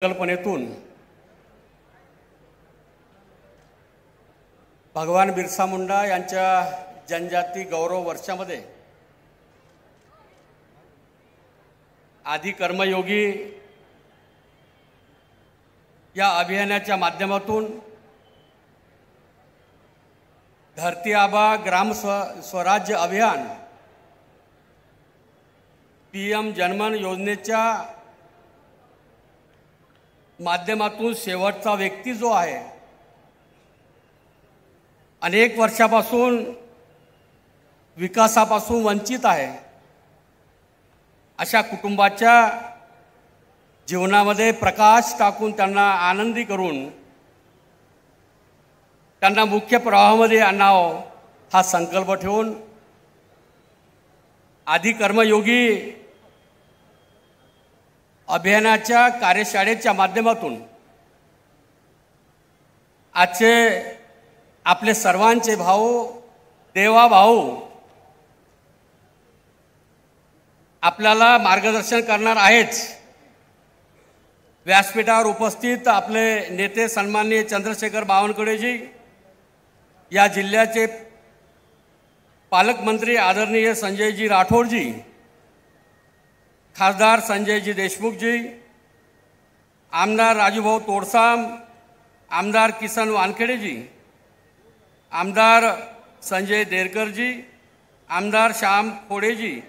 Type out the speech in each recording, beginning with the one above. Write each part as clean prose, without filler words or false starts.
कल्पनेतून भगवान बिरसा मुंडा यांच्या जनजाती गौरव वर्षामध्ये आदि कर्मयोगी या अभियानाच्या माध्यमातून धरती आबा ग्राम स्वराज्य अभियान PM जनमन योजनेच्या माध्यमातून शेवटचा व्यक्ती जो आहे, अनेक वर्षापासून विकासापासून वंचित आहे, अशा कुटुंबाच्या जीवनामध्ये प्रकाश टाकून त्यांना आनंदी करून त्यांना मुख्य प्रवाहामध्ये आणावं हा संकल्प ठेवून आदि कर्मयोगी अभियानाच्या कार्यशाळेच्या माध्यमातून आजचे आपले सर्वांचे भाऊ देवा भाऊ आपल्याला मार्गदर्शन करणार आहेच। व्यासपीठावर उपस्थित आपले नेते सन्माननीय चंद्रशेखर बावनकुळेजी, या जिल्ह्याचे पालकमंत्री आदरणीय संजयजी राठोडजी, खासदार संजयजी देशमुखजी, आमदार राजूभाऊ तोडसाम, आमदार किसन वानखेडेजी, आमदार संजय देरकरजी, आमदार श्याम खोडेजी,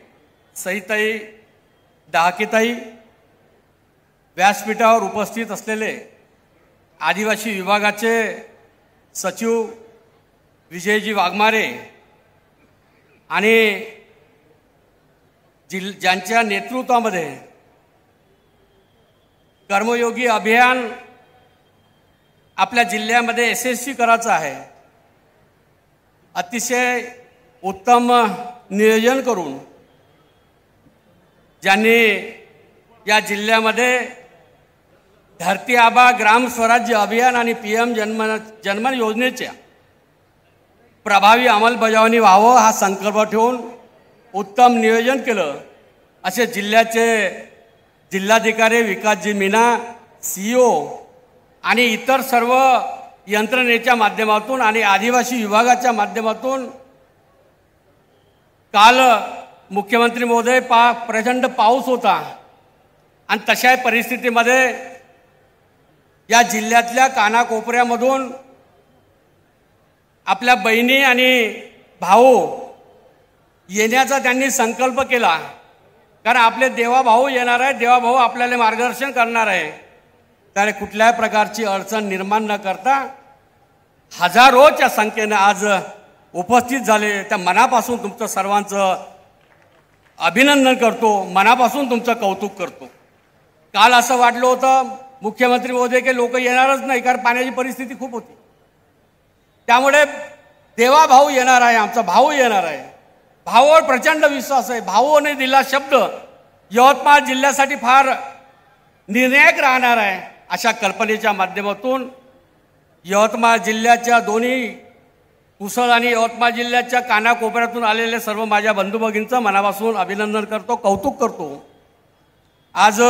सईताई डहाकेताई, व्यासपीठावर उपस्थित असलेले आदिवासी विभागाचे सचिव विजयजी वाघमारे आणि ज्यांच्या नेतृत्वामध्ये कर्मयोगी अभियान आपल्या जिल्ह्यामध्ये यशस्वी करायचं आहे, अतिशय उत्तम नियोजन करून ज्यांनी या जिल्ह्यामध्ये धरती आबा ग्राम स्वराज्य अभियान आणि PM जनमन योजनेच्या प्रभावी अंमलबजावणी व्हावं हा संकल्प ठेवून उत्तम नियोजन केलं, असे जिल्ह्याचे जिल्हाधिकारी विकासजी मीना, CEO आणि इतर सर्व यंत्रणेच्या माध्यमातून आणि आदिवासी विभागाच्या माध्यमातून काल मुख्यमंत्री महोदय प्रचंड पाऊस होता आणि तशा परिस्थितीमध्ये या जिल्ह्यातल्या कानाकोपऱ्यामधून आपल्या बहिणी आणि भाऊ येण्याचा त्यांनी संकल्प केला, कारण आपले देवाभाऊ येणार आहे, देवाभाऊ आपल्याला मार्गदर्शन करणार आहे। तर कुठल्याही प्रकारची अडचण निर्माण न करता हजारोच्या संख्येने आज उपस्थित झाले, त्या मनापासून तुमचं सर्वांचं अभिनंदन करतो, मनापासून तुमचं कौतुक करतो। काल असं वाटलं होतं मुख्यमंत्री महोदय की लोक येणारच नाही, कारण पाण्याची परिस्थिती खूप होती, त्यामुळे देवाभाऊ येणार आहे, आमचा भाऊ येणार आहे। भावावर प्रचंड विश्वास आहे। भाऊने दिला शब्द यवतमाळ जिल्ह्यासाठी फार निर्णायक राहणार आहे, अशा कल्पनेच्या माध्यमातून यवतमाळ जिल्ह्याच्या दोन्ही कुसळ आणि यवतमाळ जिल्ह्याच्या कानाकोपऱ्यातून आलेले सर्व माझ्या बंधू भगिनींचं मनापासून अभिनंदन करतो, कौतुक करतो। आज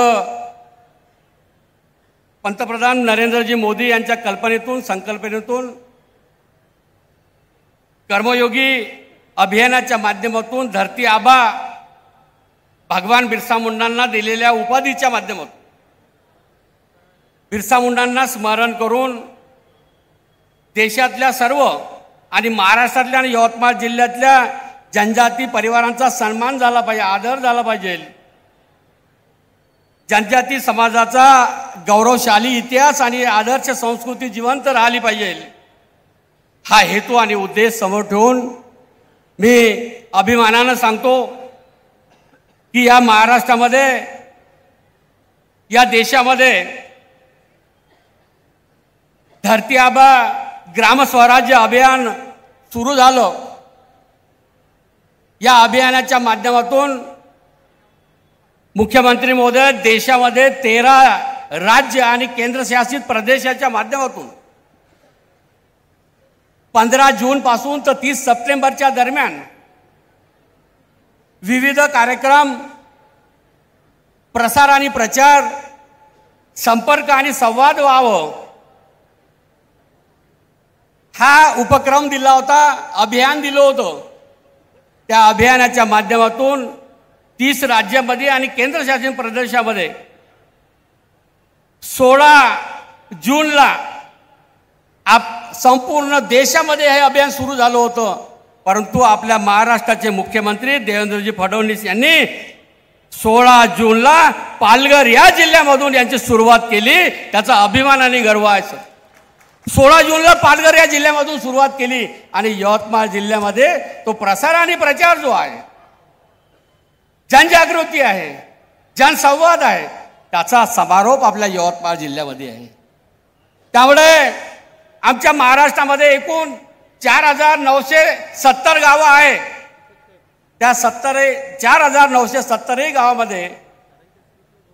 पंतप्रधान नरेंद्रजी मोदी यांच्या कल्पनेतून संकल्पनेतून कर्मयोगी अभियानाच्या माध्यमातून धरती आबा भगवान बिरसा मुंडांना दिलेल्या उपाधीच्या माध्यमातून बिरसा मुंडांना स्मरण करून देशातल्या सर्व आणि महाराष्ट्रातल्या आणि यवतमाळ जिल्ह्यातल्या जनजाती परिवारांचा सन्मान झाला पाहिजे, आदर झाला पाहिजे, जनजाती समाजाचा गौरवशाली इतिहास आणि आदर्श संस्कृती जिवंत राहिली पाहिजे, हा हेतू आणि उद्देश समोर ठेवून मी अभिमानानं सांगतो की या महाराष्ट्रामध्ये, या देशामध्ये धरती आबा ग्राम स्वराज्य अभियान सुरू झालं। या अभियानाच्या माध्यमातून मुख्यमंत्री महोदय देशामध्ये 13 राज्य आणि केंद्रशासित प्रदेशाच्या माध्यमातून 15 जून पासून तर 30 सप्टेंबरच्या दरम्यान विविध कार्यक्रम प्रसार आणि प्रचार संपर्क आणि संवाद व्हावं हा उपक्रम दिला होता, अभियान दिलं होतं. त्या अभियानाच्या माध्यमातून 30 राज्यामध्ये आणि केंद्रशासित प्रदेशामध्ये 16 जूनला संपूर्ण देशामध्ये हे अभियान सुरू झालं होतं. परंतु आपल्या महाराष्ट्राचे मुख्यमंत्री देवेंद्रजी फडणवीस यांनी 16 जूनला पालघर या जिल्ह्यामधून यांची सुरुवात केली. त्याचा अभिमान आणि गर्व आहे. 16 जूनला पालघर या जिल्ह्यामधून सुरुवात केली आणि यवतमाळ जिल्ह्यामध्ये तो प्रसार आणि प्रचार जो आहे, जनजागृती आहे, जनसंवाद आहे, त्याचा समारोप आपल्या यवतमाळ जिल्ह्यामध्ये आहे. त्यामुळे आमच्या महाराष्ट्रामध्ये एकूण 4,970 गावं आहे. त्या 4,970 गावामध्ये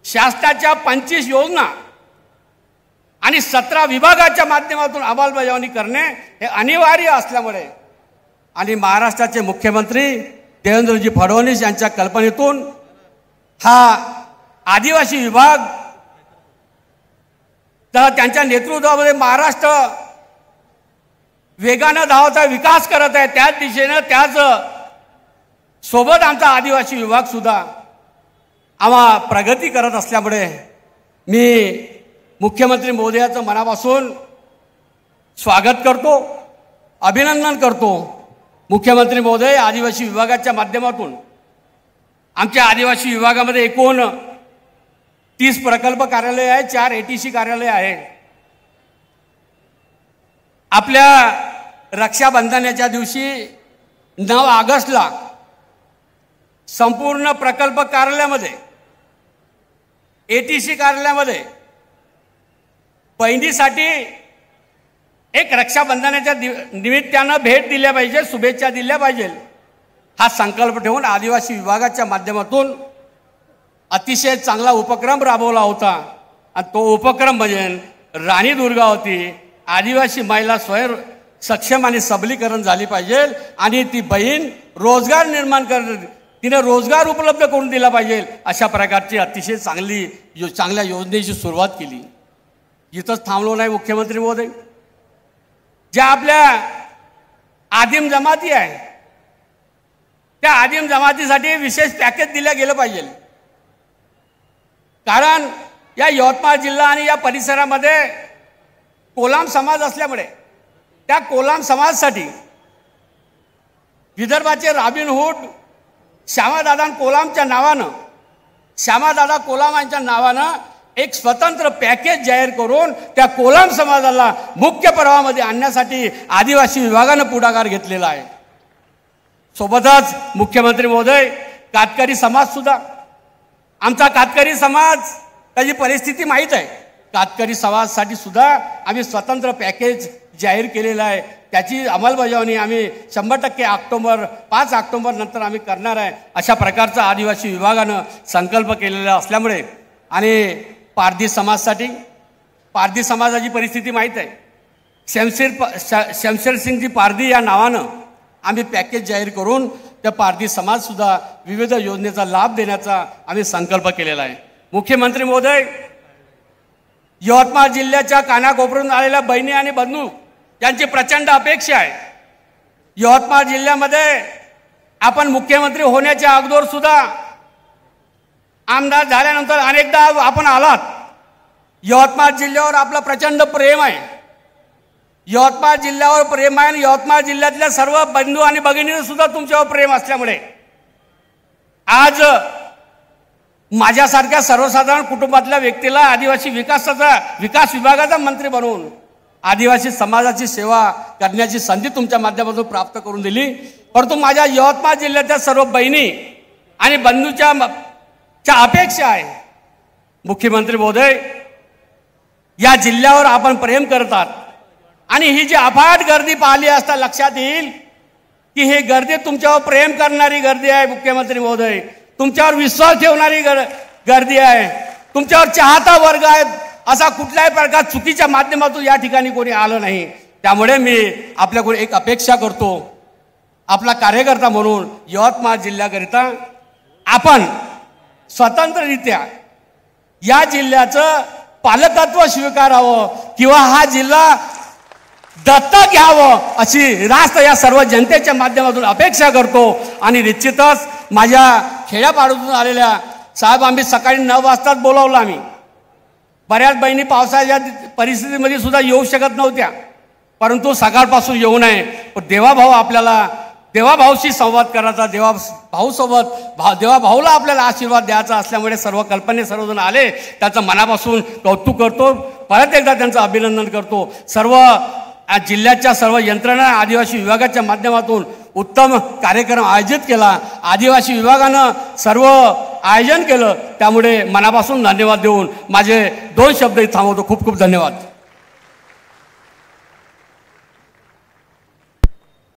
शासनाच्या 25 योजना आणि 17 विभागाच्या माध्यमातून अंमलबजावणी करणे हे अनिवार्य असल्यामुळे आणि महाराष्ट्राचे मुख्यमंत्री देवेंद्रजी फडणवीस यांच्या कल्पनेतून हा आदिवासी विभाग तर त्यांच्या नेतृत्वामध्ये महाराष्ट्र वेगानं धावत आहे, विकास करत आहे. त्याच दिशेनं त्याच सोबत आमचा आदिवासी विभाग सुद्धा आम्हा प्रगती करत असल्यामुळे मी मुख्यमंत्री महोदयाचं मनापासून स्वागत करतो, अभिनंदन करतो. मुख्यमंत्री महोदय आदिवासी विभागाच्या माध्यमातून आमच्या आदिवासी विभागामध्ये एकूण 30 प्रकल्प कार्यालय आहे, 4 ATC कार्यालय आहे. आपल्या रक्षाबंधनाच्या दिवशी 9 ऑगस्टला संपूर्ण प्रकल्प कार्यालयामध्ये ATC कार्यालयामध्ये बहिणीसाठी एक रक्षाबंधनाच्या निमित्तानं भेट दिल्या पाहिजे, शुभेच्छा दिल्या पाहिजे हा संकल्प ठेवून आदिवासी विभागाच्या माध्यमातून अतिशय चांगला उपक्रम राबवला होता. आणि तो उपक्रम म्हणजे राणी दुर्गावती आदिवासी महिला स्वयं सक्षम आणि सबलीकरण झाली पाहिजे आणि ती बहीण रोजगार निर्माण तिने रोजगार उपलब्ध करून दिला पाहिजे अशा प्रकारची अतिशय चांगल्या योजनेची सुरुवात केली. इथंच थांबलो नाही मुख्यमंत्री महोदय. ज्या आपल्या आदिम जमाती आहे त्या आदिम जमातीसाठी विशेष पॅकेज दिलं गेलं पाहिजे. कारण या यवतमाळ जिल्हा आणि या परिसरामध्ये कोलाम समाज असल्यामुळे त्या कोलाम समाजासाठी विदर्भाचे रॉबिनहूड श्यामादादा कोलामच्या नावानं श्यामादादा कोलाम यांच्या नावानं एक स्वतंत्र पॅकेज जाहीर करून त्या कोलाम समाजाला मुख्य प्रवाहामध्ये आणण्यासाठी आदिवासी विभागानं पुढाकार घेतलेला आहे. सोबतच मुख्यमंत्री महोदय कातकरी समाज सुद्धा आमचा कातकरी समाज त्याची परिस्थिती माहीत आहे. कातकरी समाजासाठी सुद्धा आम्ही स्वतंत्र पॅकेज जाहीर केलेलं आहे. त्याची अंमलबजावणी आम्ही 100% 5 ऑक्टोबर नंतर आम्ही करणार आहे. अशा प्रकारचा आदिवासी विभागानं संकल्प केलेला असल्यामुळे आणि पारधी समाजासाठी पारधी समाजाची परिस्थिती माहीत आहे. शमशेर सिंगजी पारधी या नावानं आम्ही पॅकेज जाहीर करून त्या पारधी समाजसुद्धा विविध योजनेचा लाभ देण्याचा आम्ही संकल्प केलेला आहे. मुख्यमंत्री महोदय यवतमाळ जिल्ह्याच्या कानाकोपऱ्यातून आलेल्या बहिणी आणि बंधू यांची प्रचंड अपेक्षा आहे. यवतमाळ जिल्ह्यामध्ये आपण मुख्यमंत्री होण्याच्या अगोदर सुद्धा आमदार झाल्यानंतर अनेकदा आपण आलात. यवतमाळ जिल्ह्यावर आपलं प्रचंड प्रेम आहे. यवतमाळ जिल्ह्यावर प्रेम आहे आणि यवतमाळ जिल्ह्यातल्या सर्व बंधू आणि भगिनींना सुद्धा तुमच्यावर प्रेम असल्यामुळे आज माझ्यासारख्या सर्वसाधारण कुटुंबातल्या व्यक्तीला आदिवासी विकास विभागाचा मंत्री बनवून आदिवासी समाजाची सेवा करण्याची संधी तुमच्या माध्यमातून प्राप्त करून दिली. परंतु माझ्या यवतमाळ जिल्ह्याच्या सर्व बहिणी आणि बंधूच्या अपेक्षा आहे मुख्यमंत्री महोदय या जिल्ह्यावर आपण प्रेम करतात आणि ही जी अफाट गर्दी पाहिली असता लक्षात येईल की ही गर्दी तुमच्यावर प्रेम करणारी गर्दी आहे. मुख्यमंत्री महोदय तुमच्यावर विश्वास ठेवणारी गर्दी आहे. तुमच्यावर चाहता वर्ग आहे. असा कुठल्याही प्रकार चुकीच्या माध्यमातून या ठिकाणी कोणी आलं नाही. त्यामुळे मी आपल्याकडून एक अपेक्षा करतो आपला कार्यकर्ता म्हणून यवतमाळ जिल्ह्याकरिता आपण स्वतंत्ररित्या या जिल्ह्याचं पालकत्व स्वीकारावं किंवा हा जिल्हा दत्तक घ्यावं अशी रास्त या सर्व जनतेच्या माध्यमातून अपेक्षा करतो। आणि निश्चितच माझ्या खेड्यापाड्यातून आलेल्या साहेब, आम्ही सकाळी 9 वाजताच बोलावलं। आम्ही बऱ्याच बहिणी पावसाच्या परिस्थितीमध्ये सुद्धा येऊ शकत नव्हत्या, परंतु सकाळपासून येऊ नये, पण देवाभाऊ आपल्याला देवाभाऊशी संवाद करायचा, देवाभाऊसोबत देवाभाऊला आपल्याला आशीर्वाद द्यायचा असल्यामुळे सर्व कल्पने सर्वजण आले, त्याचं मनापासून कौतुक करतो। परत एकदा त्यांचं अभिनंदन करतो। सर्व जिल्ह्याच्या सर्व यंत्रणा आदिवासी विभागाच्या माध्यमातून उत्तम कार्यक्रम आयोजित केला, आदिवासी विभागानं सर्व आयोजन केलं, त्यामुळे मनापासून धन्यवाद देऊन माझे 2 शब्द थांबवतो। खूप खूप धन्यवाद।